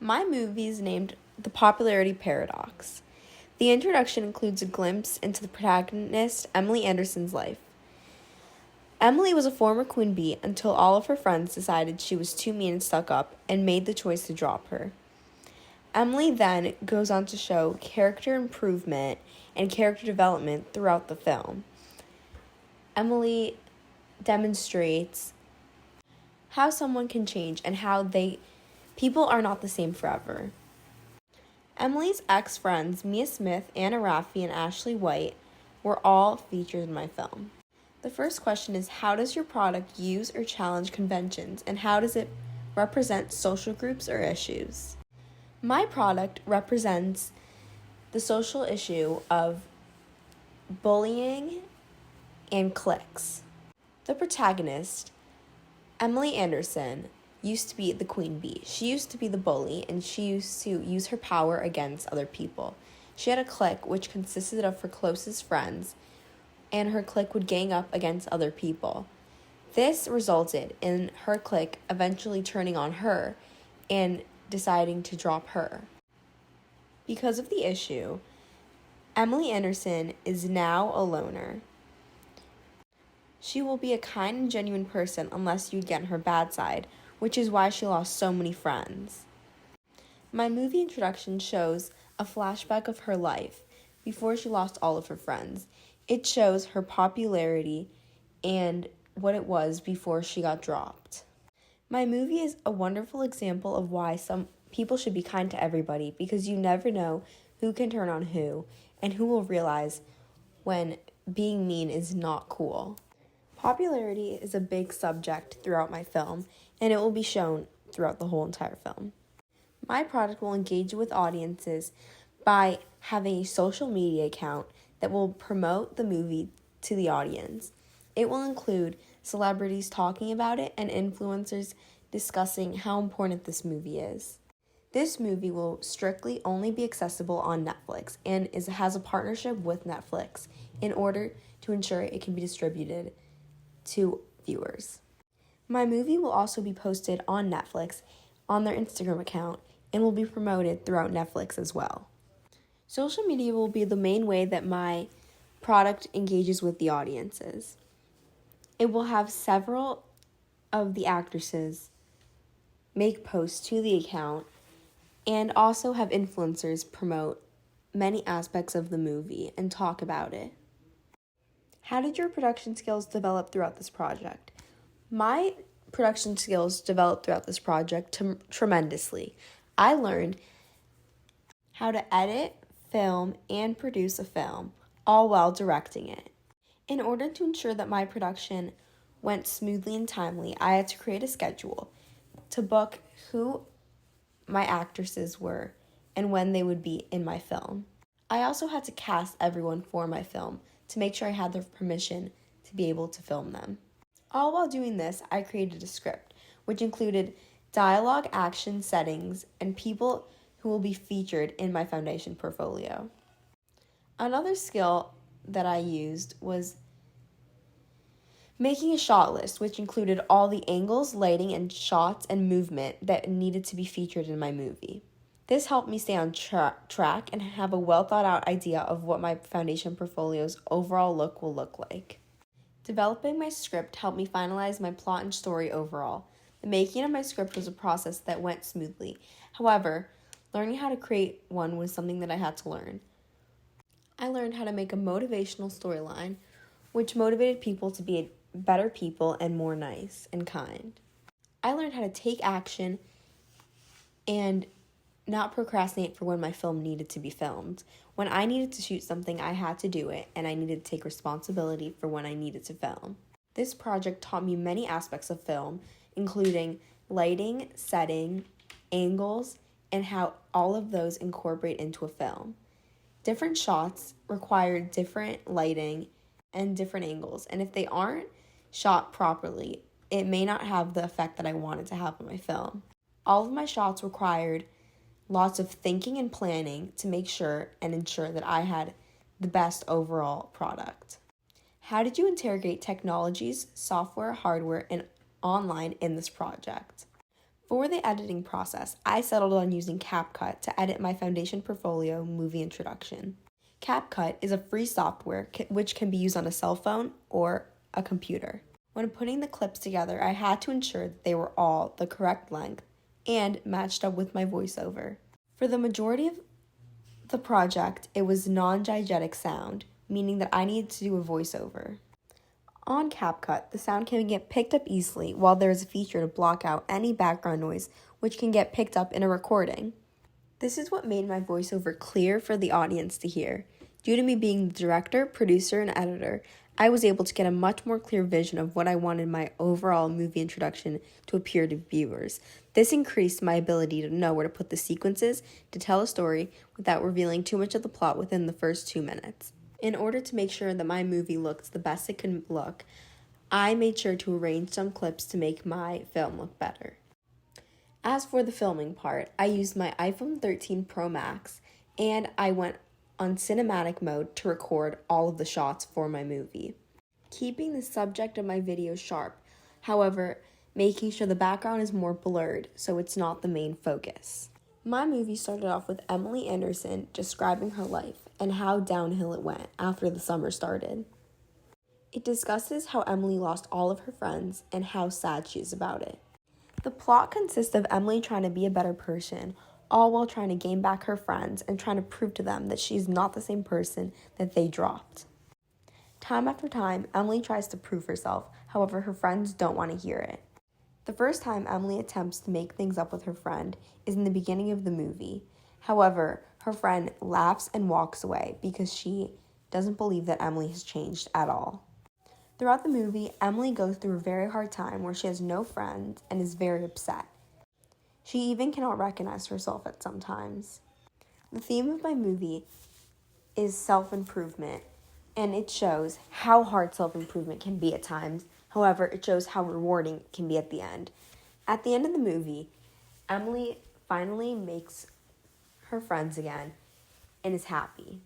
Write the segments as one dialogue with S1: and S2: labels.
S1: My movie is named The Popularity Paradox. The introduction includes a glimpse into the protagonist, Emily Anderson's life. Emily was a former queen bee until all of her friends decided she was too mean and stuck up and made the choice to drop her. Emily then goes on to show character improvement and character development throughout the film. Emily demonstrates how someone can change and how people are not the same forever. Emily's ex-friends, Mia Smith, Anna Raffi, and Ashley White, were all featured in my film. The first question is, how does your product use or challenge conventions, and how does it represent social groups or issues? My product represents the social issue of bullying and cliques. The protagonist, Emily Anderson, used to be the queen bee. She used to be the bully, and she used to use her power against other people. She had a clique which consisted of her closest friends, and her clique would gang up against other people. This resulted in her clique eventually turning on her and deciding to drop her. Because of the issue, Emily Anderson is now a loner. She will be a kind and genuine person unless you get on her bad side, which is why she lost so many friends. My movie introduction shows a flashback of her life before she lost all of her friends. It shows her popularity and what it was before she got dropped. My movie is a wonderful example of why some people should be kind to everybody, because you never know who can turn on who and who will realize when being mean is not cool. Popularity is a big subject throughout my film, and it will be shown throughout the whole entire film. My product will engage with audiences by having a social media account that will promote the movie to the audience. It will include celebrities talking about it and influencers discussing how important this movie is. This movie will strictly only be accessible on Netflix and has a partnership with Netflix in order to ensure it can be distributed to viewers. My movie will also be posted on Netflix on their Instagram account and will be promoted throughout Netflix as well. Social media will be the main way that my product engages with the audiences. It will have several of the actresses make posts to the account and also have influencers promote many aspects of the movie and talk about it. How did your production skills develop throughout this project? My production skills developed throughout this project tremendously. I learned how to edit, film, and produce a film, all while directing it. In order to ensure that my production went smoothly and timely, I had to create a schedule to book who my actresses were and when they would be in my film. I also had to cast everyone for my film to make sure I had their permission to be able to film them. All while doing this, I created a script, which included dialogue, action, settings, and people who will be featured in my foundation portfolio. Another skill that I used was making a shot list, which included all the angles, lighting, and shots and movement that needed to be featured in my movie. This helped me stay on track and have a well-thought-out idea of what my foundation portfolio's overall look will look like. Developing my script helped me finalize my plot and story overall. The making of my script was a process that went smoothly. However, learning how to create one was something that I had to learn. I learned how to make a motivational storyline, which motivated people to be better people and more nice and kind. I learned how to take action and not procrastinate for when my film needed to be filmed. When I needed to shoot something, I had to do it, and I needed to take responsibility for when I needed to film. This project taught me many aspects of film, including lighting, setting, angles, and how all of those incorporate into a film. Different shots require different lighting and different angles, and if they aren't shot properly, it may not have the effect that I wanted to have on my film. All of my shots required lots of thinking and planning to make sure and ensure that I had the best overall product. How did you interrogate technologies, software, hardware, and online in this project? For the editing process, I settled on using CapCut to edit my foundation portfolio movie introduction. CapCut is a free software which can be used on a cell phone or a computer. When putting the clips together, I had to ensure that they were all the correct length and matched up with my voiceover. For the majority of the project, it was non-diegetic sound, meaning that I needed to do a voiceover. On CapCut, the sound can get picked up easily, while there is a feature to block out any background noise which can get picked up in a recording. This is what made my voiceover clear for the audience to hear. Due to me being the director, producer, and editor, I was able to get a much more clear vision of what I wanted my overall movie introduction to appear to viewers. This increased my ability to know where to put the sequences to tell a story without revealing too much of the plot within the first 2 minutes. In order to make sure that my movie looked the best it could look, I made sure to arrange some clips to make my film look better. As for the filming part, I used my iPhone 13 Pro Max and I went on cinematic mode to record all of the shots for my movie. Keeping the subject of my video sharp, however, making sure the background is more blurred so it's not the main focus. My movie started off with Emily Anderson describing her life and how downhill it went after the summer started. It discusses how Emily lost all of her friends and how sad she is about it. The plot consists of Emily trying to be a better person, all while trying to gain back her friends and trying to prove to them that she's not the same person that they dropped. Time after time, Emily tries to prove herself, however, her friends don't want to hear it. The first time Emily attempts to make things up with her friend is in the beginning of the movie. However, her friend laughs and walks away because she doesn't believe that Emily has changed at all. Throughout the movie, Emily goes through a very hard time where she has no friends and is very upset. She even cannot recognize herself at some times. The theme of my movie is self-improvement, and it shows how hard self-improvement can be at times. However, it shows how rewarding it can be at the end. At the end of the movie, Emily finally makes her friends again and is happy.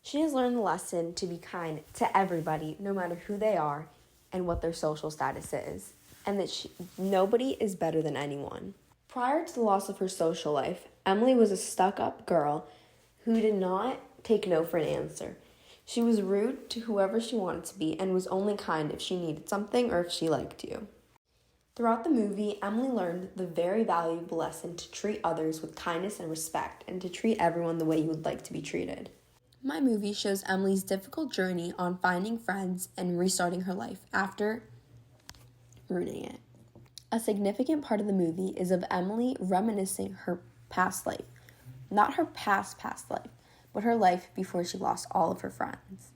S1: She has learned the lesson to be kind to everybody, no matter who they are and what their social status is, and that nobody is better than anyone. Prior to the loss of her social life, Emily was a stuck-up girl who did not take no for an answer. She was rude to whoever she wanted to be and was only kind if she needed something or if she liked you. Throughout the movie, Emily learned the very valuable lesson to treat others with kindness and respect and to treat everyone the way you would like to be treated. My movie shows Emily's difficult journey on finding friends and restarting her life after ruining it. A significant part of the movie is of Emily reminiscing her past life. Not her past life, but her life before she lost all of her friends.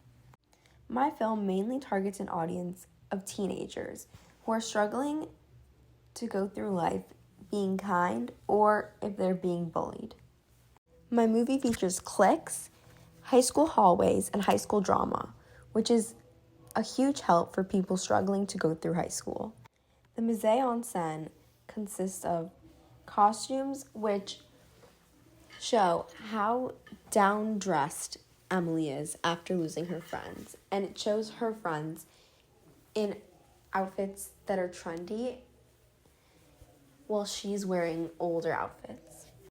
S1: My film mainly targets an audience of teenagers who are struggling to go through life being kind or if they're being bullied. My movie features cliques, high school hallways, and high school drama, which is a huge help for people struggling to go through high school. The mise en scène consists of costumes which show how down-dressed Emily is after losing her friends, and it shows her friends in outfits that are trendy while she's wearing older outfits.